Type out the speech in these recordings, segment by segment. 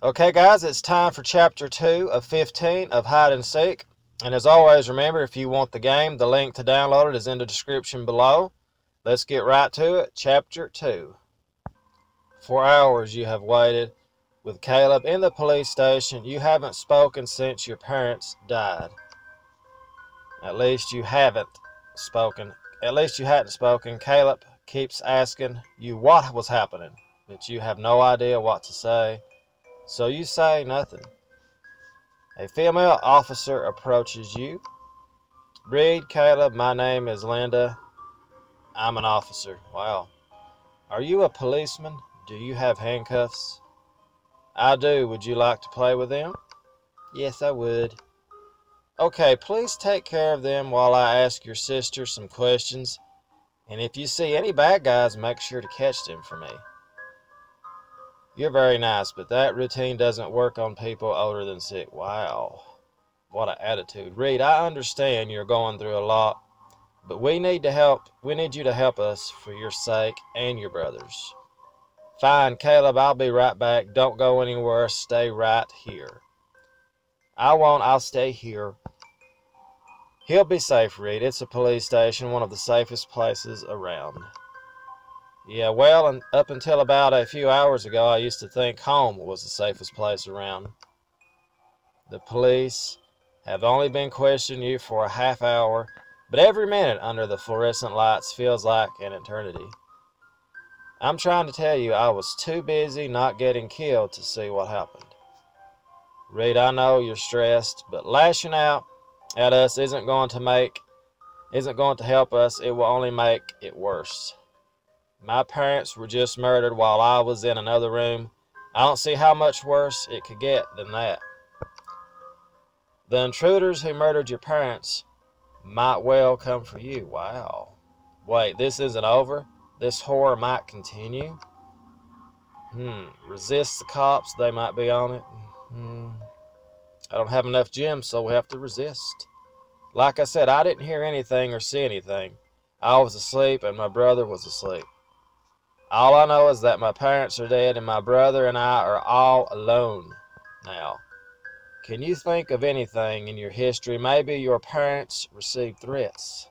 Okay, guys, it's time for Chapter 2 of 15 of Hide and Seek. And as always, remember, if you want the game, the link to download it is in the description below. Let's get right to it. Chapter 2. For hours you have waited with Caleb in the police station. You haven't spoken since your parents died. At least you hadn't spoken. Caleb keeps asking you what was happening, but you have no idea what to say. So you say nothing. A female officer approaches you. Read, Caleb, my name is Linda. I'm an officer. Wow. Are you a policeman? Do you have handcuffs? I do. Would you like to play with them? Yes, I would. Okay, please take care of them while I ask your sister some questions. And if you see any bad guys, make sure to catch them for me. You're very nice, but that routine doesn't work on people older than 6. Wow. What an attitude. Reed, I understand you're going through a lot, but we need you to help us for your sake and your brother's. Fine, Caleb, I'll be right back. Don't go anywhere. Stay right here. I won't. I'll stay here. He'll be safe, Reed. It's a police station, one of the safest places around. Yeah, well, and up until about a few hours ago, I used to think home was the safest place around. The police have only been questioning you for a half hour, but every minute under the fluorescent lights feels like an eternity. I'm trying to tell you, I was too busy not getting killed to see what happened. Reed, I know you're stressed, but lashing out at us isn't going to help us. It will only make it worse. My parents were just murdered while I was in another room. I don't see how much worse it could get than that. The intruders who murdered your parents might well come for you. Wow. Wait, this isn't over? This horror might continue? Resist the cops. They might be on it. I don't have enough gems, so we have to resist. Like I said, I didn't hear anything or see anything. I was asleep and my brother was asleep. All I know is that my parents are dead and my brother and I are all alone now. Can you think of anything in your history? Maybe your parents received threats.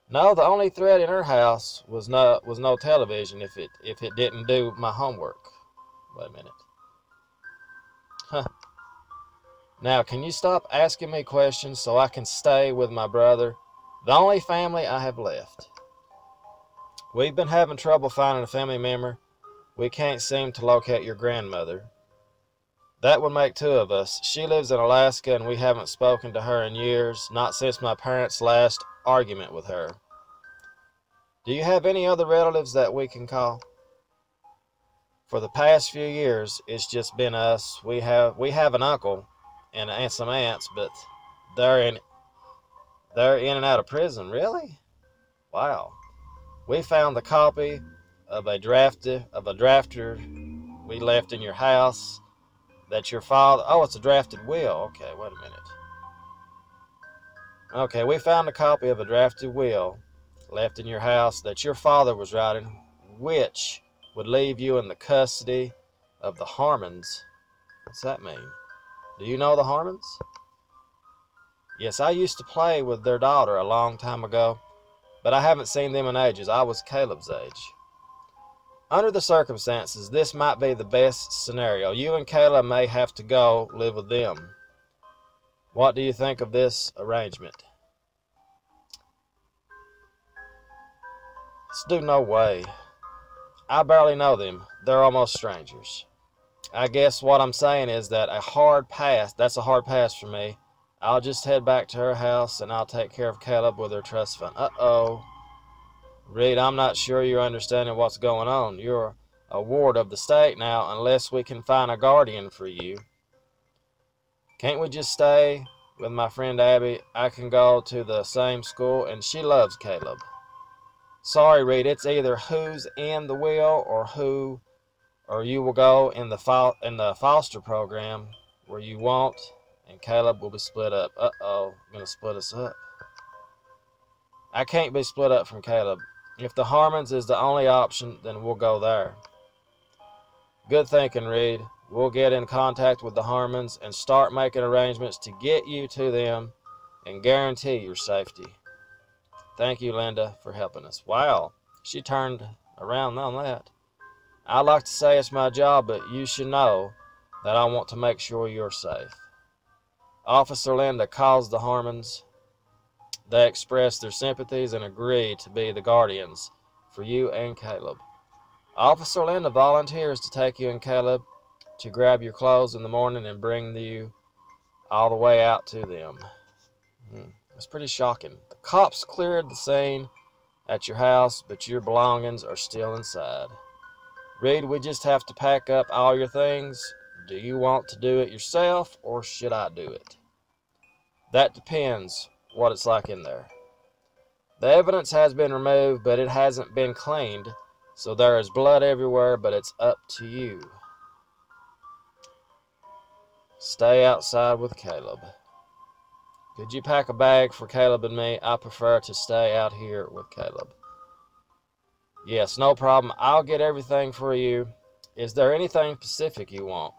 No, the only threat in our house was no television if it didn't do my homework. Wait a minute. Now, can you stop asking me questions so I can stay with my brother, the only family I have left? We've been having trouble finding a family member. We can't seem to locate your grandmother. That would make 2 of us. She lives in Alaska and we haven't spoken to her in years, not since my parents' last argument with her. Do you have any other relatives that we can call? For the past few years, it's just been us. We have an uncle and some aunts, but they're in and out of prison. Really? Wow. We found the copy of a drafter we left in your house that your father... Oh, it's a drafted will. Okay, wait a minute. Okay, we found a copy of a drafted will left in your house that your father was writing, which would leave you in the custody of the Harmons. What's that mean? Do you know the Harmons? Yes, I used to play with their daughter a long time ago, but I haven't seen them in ages. I was Caleb's age. Under the circumstances, this might be the best scenario. You and Caleb may have to go live with them. What do you think of this arrangement? Stu, no way. I barely know them. They're almost strangers. I guess what I'm saying is that that's a hard pass for me. I'll just head back to her house and I'll take care of Caleb with her trust fund. Uh-oh. Reed, I'm not sure you're understanding what's going on. You're a ward of the state now unless we can find a guardian for you. Can't we just stay with my friend Abby? I can go to the same school and she loves Caleb. Sorry, Reed, it's either who's in the will or you will go in the foster program where you won't, and Caleb will be split up. Uh-oh, gonna split us up. I can't be split up from Caleb. If the Harmons is the only option, then we'll go there. Good thinking, Reed. We'll get in contact with the Harmons and start making arrangements to get you to them and guarantee your safety. Thank you, Linda, for helping us. Wow, she turned around on that. I'd like to say it's my job, but you should know that I want to make sure you're safe. Officer Linda calls the Harmons. They express their sympathies and agree to be the guardians for you and Caleb. Officer Linda volunteers to take you and Caleb to grab your clothes in the morning and bring you all the way out to them. It's pretty shocking. The cops cleared the scene at your house, but your belongings are still inside. Reed, we just have to pack up all your things. Do you want to do it yourself, or should I do it? That depends what it's like in there. The evidence has been removed, but it hasn't been cleaned, so there is blood everywhere, but it's up to you. Stay outside with Caleb. Could you pack a bag for Caleb and me? I prefer to stay out here with Caleb. Yes, no problem. I'll get everything for you. Is there anything specific you want?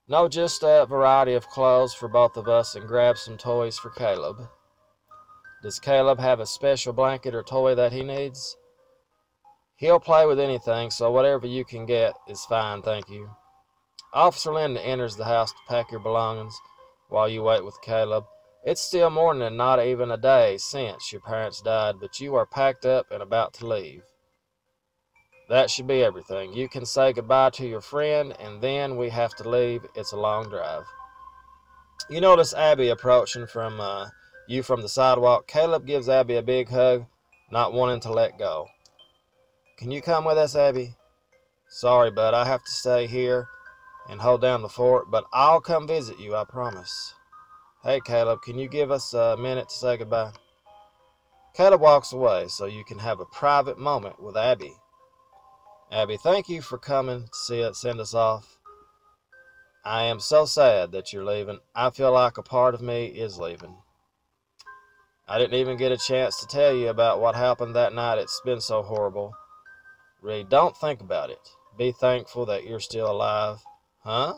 No, just a variety of clothes for both of us and grab some toys for Caleb. Does Caleb have a special blanket or toy that he needs? He'll play with anything, so whatever you can get is fine, thank you. Officer Linda enters the house to pack your belongings while you wait with Caleb. It's still morning and not even a day since your parents died, but you are packed up and about to leave. That should be everything. You can say goodbye to your friend, and then we have to leave. It's a long drive. You notice Abby approaching from you from the sidewalk. Caleb gives Abby a big hug, not wanting to let go. Can you come with us, Abby? Sorry, bud, I have to stay here and hold down the fort, but I'll come visit you, I promise. Hey, Caleb, can you give us a minute to say goodbye? Caleb walks away so you can have a private moment with Abby. Abby, thank you for coming to send us off. I am so sad that you're leaving. I feel like a part of me is leaving. I didn't even get a chance to tell you about what happened that night. It's been so horrible. Reed, don't think about it. Be thankful that you're still alive. Huh?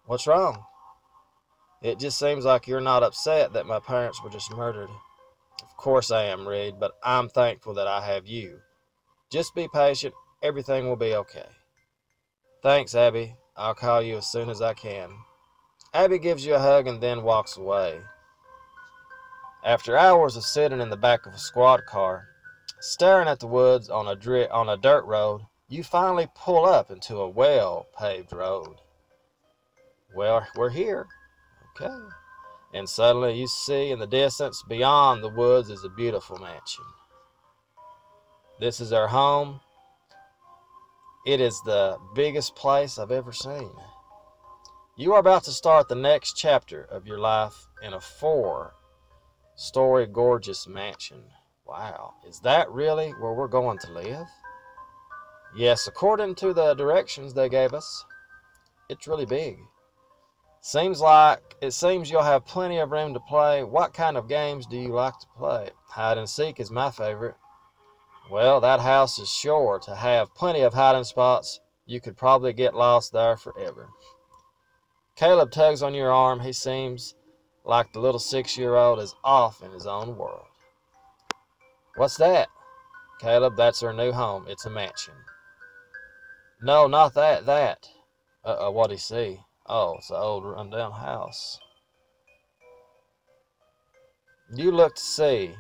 What's wrong? It just seems like you're not upset that my parents were just murdered. Of course I am, Reed, but I'm thankful that I have you. Just be patient. Everything will be okay. Thanks, Abby. I'll call you as soon as I can. Abby gives you a hug and then walks away. After hours of sitting in the back of a squad car, staring at the woods on a dirt road, you finally pull up into a well-paved road. Well, we're here. Okay. And suddenly you see in the distance beyond the woods is a beautiful mansion. This is our home. It is the biggest place I've ever seen. You are about to start the next chapter of your life in a 4-story gorgeous mansion. Wow, is that really where we're going to live? Yes, according to the directions they gave us, it's really big. It seems you'll have plenty of room to play. What kind of games do you like to play? Hide and seek is my favorite. Well, that house is sure to have plenty of hiding spots. You could probably get lost there forever. Caleb tugs on your arm. He seems like the little 6-year-old is off in his own world. What's that? Caleb, that's our new home. It's a mansion. No, not that. What'd he see? Oh, it's an old rundown house. You look to see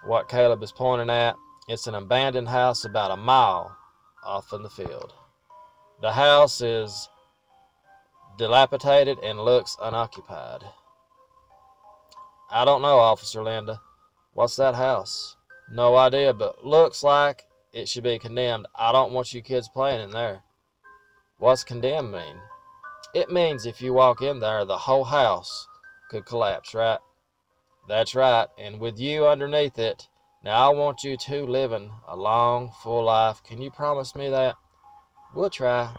what Caleb is pointing at. It's an abandoned house about a mile off in the field. The house is dilapidated and looks unoccupied. I don't know, Officer Linda. What's that house? No idea, but looks like it should be condemned. I don't want you kids playing in there. What's condemned mean? It means if you walk in there, the whole house could collapse, right? That's right, and with you underneath it. Now I want you two living a long, full life. Can you promise me that? We'll try.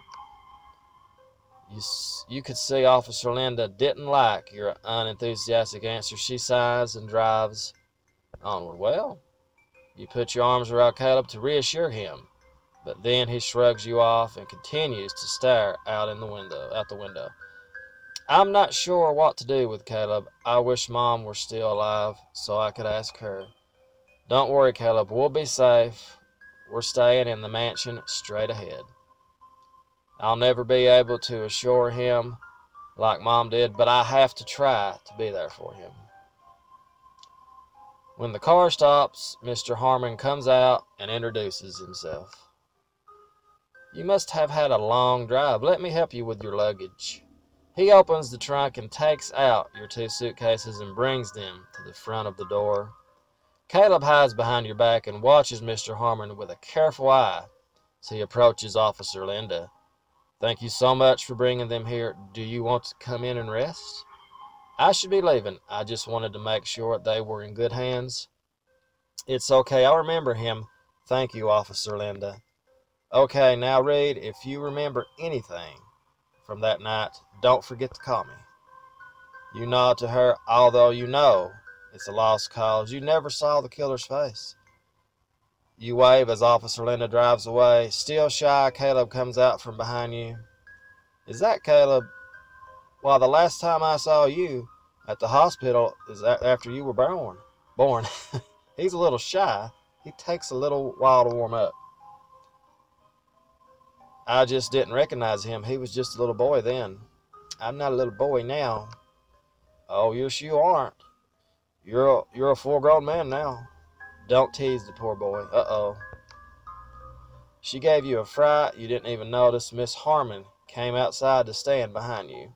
You could see Officer Linda didn't like your unenthusiastic answer. She sighs and drives onward. Well, you put your arms around Caleb to reassure him But then he shrugs you off and continues to stare out the window. I'm not sure what to do with Caleb. I wish Mom were still alive so I could ask her. Don't worry, Caleb. We'll be safe. We're staying in the mansion straight ahead. I'll never be able to assure him like Mom did, but I have to try to be there for him. When the car stops, Mr. Harmon comes out and introduces himself. You must have had a long drive. Let me help you with your luggage. He opens the trunk and takes out your 2 suitcases and brings them to the front of the door. Caleb hides behind your back and watches Mr. Harmon with a careful eye as he approaches Officer Linda. Thank you so much for bringing them here. Do you want to come in and rest? I should be leaving. I just wanted to make sure they were in good hands. It's okay. I'll remember him. Thank you, Officer Linda. Okay, now Reed, if you remember anything from that night, don't forget to call me. You nod to her, although you know it's a lost cause. You never saw the killer's face. You wave as Officer Linda drives away. Still shy, Caleb comes out from behind you. Is that Caleb? Well, the last time I saw you at the hospital is after you were born. He's a little shy. He takes a little while to warm up. I just didn't recognize him. He was just a little boy then. I'm not a little boy now. Oh, yes, you aren't. You're a full-grown man now. Don't tease the poor boy. Uh-oh. She gave you a fright. You didn't even notice. Miss Harmon came outside to stand behind you.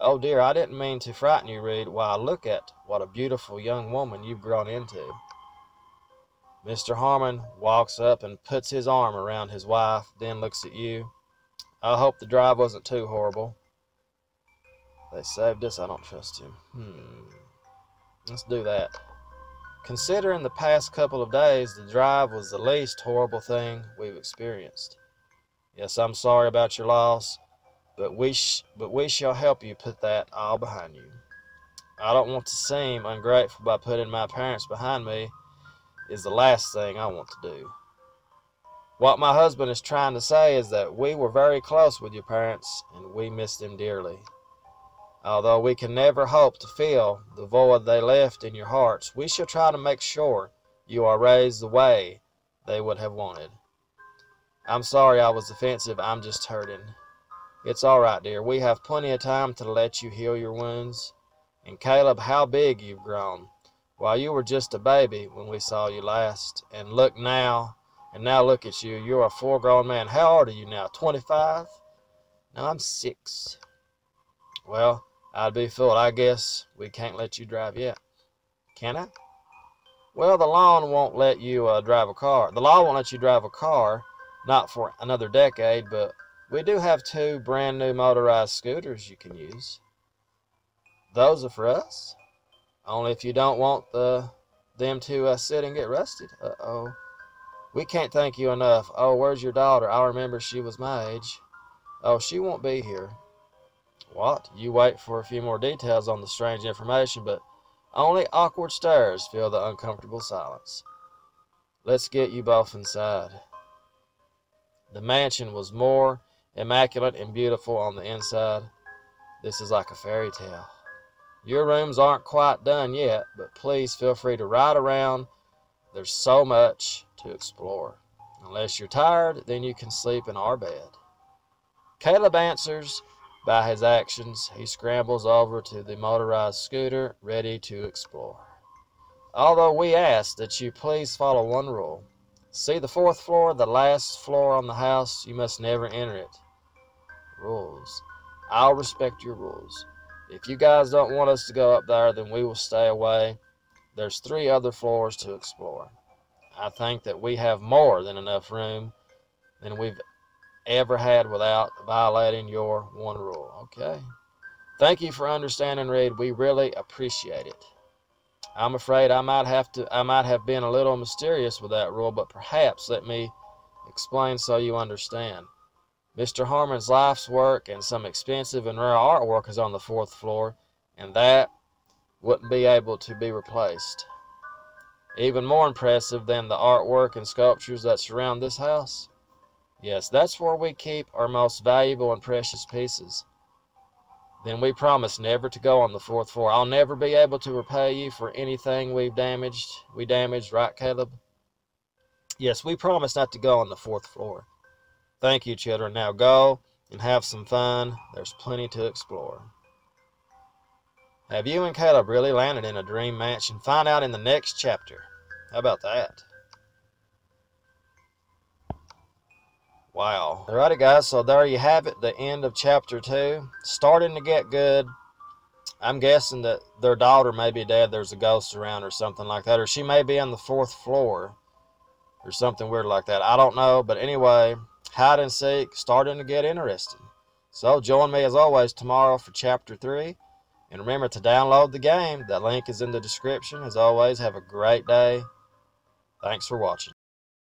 Oh, dear, I didn't mean to frighten you, Reed. Why, look at what a beautiful young woman you've grown into. Mr. Harmon walks up and puts his arm around his wife, then looks at you. I hope the drive wasn't too horrible. They saved us. I don't trust him. Let's do that. Considering the past couple of days, the drive was the least horrible thing we've experienced. Yes, I'm sorry about your loss, but we shall help you put that all behind you. I don't want to seem ungrateful by putting my parents behind me. Is the last thing I want to do. What my husband is trying to say is that we were very close with your parents and we miss them dearly. Although we can never hope to fill the void they left in your hearts, we shall try to make sure you are raised the way they would have wanted. I'm sorry I was offensive. I'm just hurting. It's all right, dear. We have plenty of time to let you heal your wounds. And Caleb, how big you've grown. While you were just a baby when we saw you last. And look now. And now look at you. You're a full-grown man. How old are you now? 25? No, I'm 6. Well, I'd be fooled. I guess we can't let you drive yet. Can I? Well, the law won't let you drive a car. The law won't let you drive a car, not for another decade, but we do have 2 brand new motorized scooters you can use. Those are for us? Only if you don't want them to sit and get rusted. Uh-oh. We can't thank you enough. Oh, where's your daughter? I remember she was my age. Oh, she won't be here. What? You wait for a few more details on the strange information, but only awkward stares fill the uncomfortable silence. Let's get you both inside. The mansion was more immaculate and beautiful on the inside. This is like a fairy tale. Your rooms aren't quite done yet, but please feel free to ride around. There's so much to explore. Unless you're tired, then you can sleep in our bed. Caleb answers by his actions. He scrambles over to the motorized scooter, ready to explore. Although we ask that you please follow one rule. See the 4th floor, the last floor on the house? You must never enter it. Rules. I'll respect your rules. If you guys don't want us to go up there, then we will stay away. There's 3 other floors to explore. I think that we have more than enough room than we've ever had without violating your one rule. Okay? Thank you for understanding, Reed. We really appreciate it. I'm afraid I might have been a little mysterious with that rule, but perhaps let me explain so you understand. Mr. Harmon's life's work and some expensive and rare artwork is on the 4th floor, and that wouldn't be able to be replaced. Even more impressive than the artwork and sculptures that surround this house Yes, that's where we keep our most valuable and precious pieces. Then we promise never to go on the 4th floor. I'll never be able to repay you for anything we damaged, right, Caleb? Yes, we promise not to go on the 4th floor. Thank you, children. Now go and have some fun. There's plenty to explore. Have you and Caleb really landed in a dream mansion? Find out in the next chapter. How about that? Wow. Alrighty, guys, so there you have it, the end of chapter 2. Starting to get good. I'm guessing that their daughter may be dead. There's a ghost around or something like that. Or she may be on the 4th floor or something weird like that. I don't know. But anyway, hide and seek, starting to get interesting. So join me as always tomorrow for chapter 3. And remember to download the game. That link is in the description. As always, have a great day. Thanks for watching.